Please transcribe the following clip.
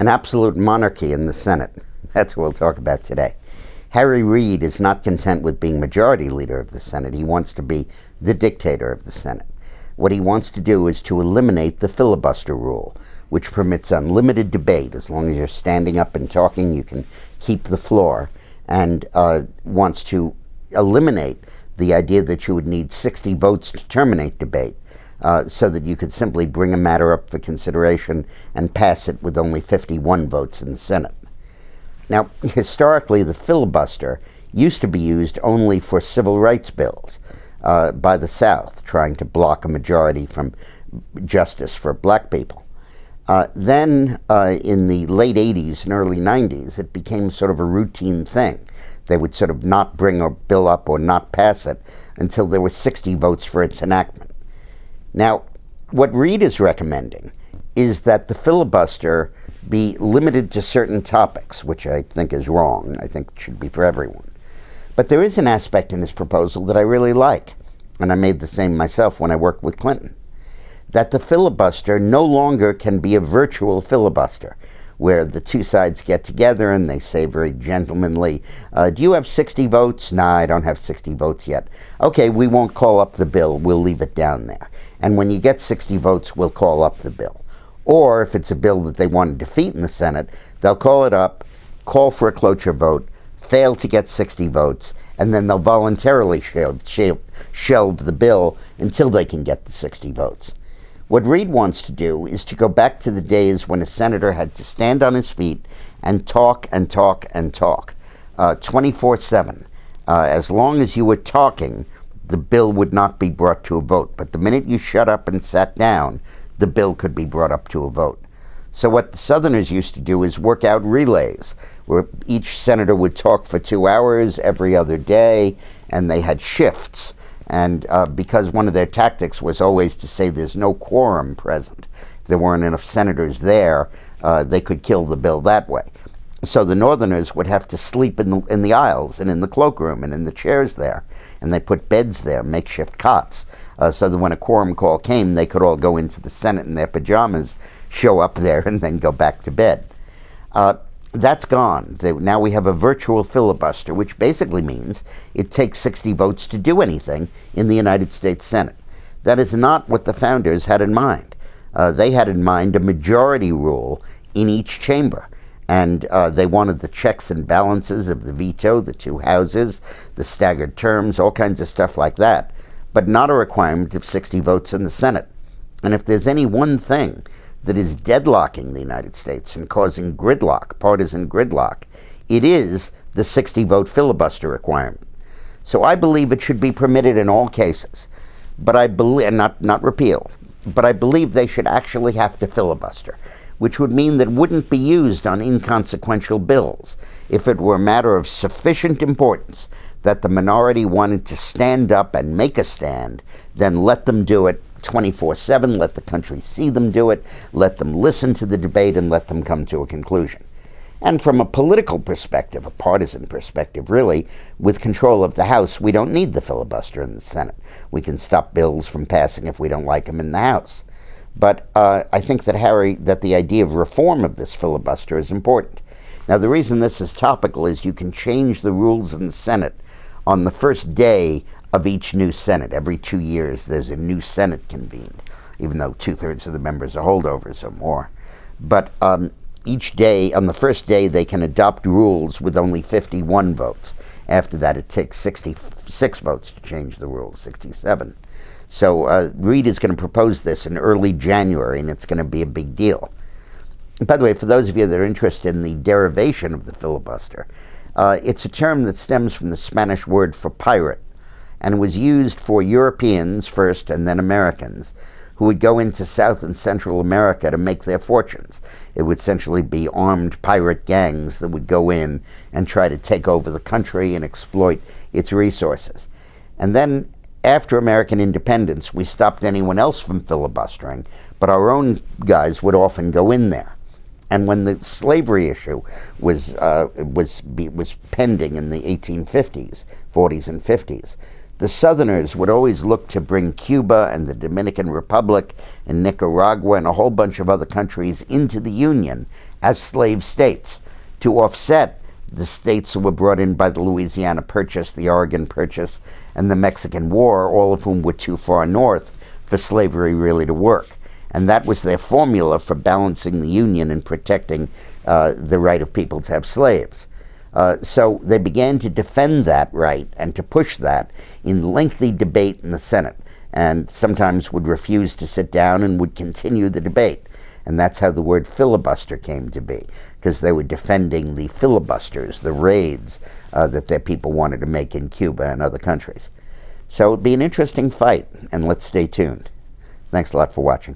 an absolute monarchy in the Senate. That's what we'll talk about today. Harry Reid is not content with being majority leader of the Senate. He wants to be the dictator of the Senate. What he wants to do is to eliminate the filibuster rule, which permits unlimited debate. As long as you're standing up and talking, you can keep the floor, and wants to eliminate the idea that you would need 60 votes to terminate debate, so that you could simply bring a matter up for consideration and pass it with only 51 votes in the Senate. Now, historically, the filibuster used to be used only for civil rights bills by the South, trying to block a majority from justice for black people. Then, in the late 80s and early 90s, it became sort of a routine thing. They would sort of not bring a bill up or not pass it until there were 60 votes for its enactment. Now, what Reid is recommending is that the filibuster be limited to certain topics, which I think is wrong. I think it should be for everyone. But there is an aspect in his proposal that I really like, and I made the same myself when I worked with Clinton, that the filibuster no longer can be a virtual filibuster, where the two sides get together and they say very gentlemanly, do you have 60 votes? No, I don't have 60 votes yet. Okay, we won't call up the bill. We'll leave it down there. And when you get 60 votes, we'll call up the bill. Or if it's a bill that they want to defeat in the Senate, they'll call it up, call for a cloture vote, fail to get 60 votes, and then they'll voluntarily shelve the bill until they can get the 60 votes. What Reid wants to do is to go back to the days when a senator had to stand on his feet and talk and talk and talk, 24/7. As long as you were talking, the bill would not be brought to a vote. But the minute you shut up and sat down, the bill could be brought up to a vote. So what the Southerners used to do is work out relays, where each senator would talk for 2 hours every other day, and they had shifts. And because one of their tactics was always to say there's no quorum present, if there weren't enough senators there, they could kill the bill that way. So the Northerners would have to sleep in the aisles and in the cloakroom and in the chairs there. And they put beds there, makeshift cots, so that when a quorum call came, they could all go into the Senate in their pajamas, show up there, and then go back to bed. That's gone. Now we have a virtual filibuster, which basically means it takes 60 votes to do anything in the United States Senate. That is not what the founders had in mind. They had in mind a majority rule in each chamber. And they wanted the checks and balances of the veto, the two houses, the staggered terms, all kinds of stuff like that, but not a requirement of 60 votes in the Senate. And if there's any one thing that is deadlocking the United States and causing gridlock, partisan gridlock, it is the 60-vote filibuster requirement. So I believe it should be permitted in all cases, but I believe, and not repeal, but I believe they should actually have to filibuster, which would mean that it wouldn't be used on inconsequential bills. If it were a matter of sufficient importance that the minority wanted to stand up and make a stand, then let them do it 24/7, let the country see them do it, let them listen to the debate, and let them come to a conclusion. And from a political perspective, a partisan perspective really, with control of the House, we don't need the filibuster in the Senate. We can stop bills from passing if we don't like them in the House. But I think that the idea of reform of this filibuster is important. Now, the reason this is topical is you can change the rules in the Senate on the first day of each new Senate. Every 2 years, there's a new Senate convened, even though 2/3 of the members are holdovers or more. But each day, on the first day, they can adopt rules with only 51 votes. After that, it takes 66 votes to change the rules, 67. So Reid is going to propose this in early January, and it's going to be a big deal. And by the way, for those of you that are interested in the derivation of the filibuster, it's a term that stems from the Spanish word for pirate, and was used for Europeans first and then Americans who would go into South and Central America to make their fortunes. It would essentially be armed pirate gangs that would go in and try to take over the country and exploit its resources. And then after American independence, we stopped anyone else from filibustering, but our own guys would often go in there. And when the slavery issue was pending in the 1850s, 40s and 50s, The Southerners would always look to bring Cuba and the Dominican Republic and Nicaragua and a whole bunch of other countries into the Union as slave states to offset the states that were brought in by the Louisiana Purchase, the Oregon Purchase, and the Mexican War, all of whom were too far north for slavery really to work. And that was their formula for balancing the Union and protecting the right of people to have slaves. So they began to defend that right and to push that in lengthy debate in the Senate, and sometimes would refuse to sit down and would continue the debate. And that's how the word filibuster came to be, because they were defending the filibusters, the raids that their people wanted to make in Cuba and other countries. So it'd be an interesting fight, and let's stay tuned. Thanks a lot for watching.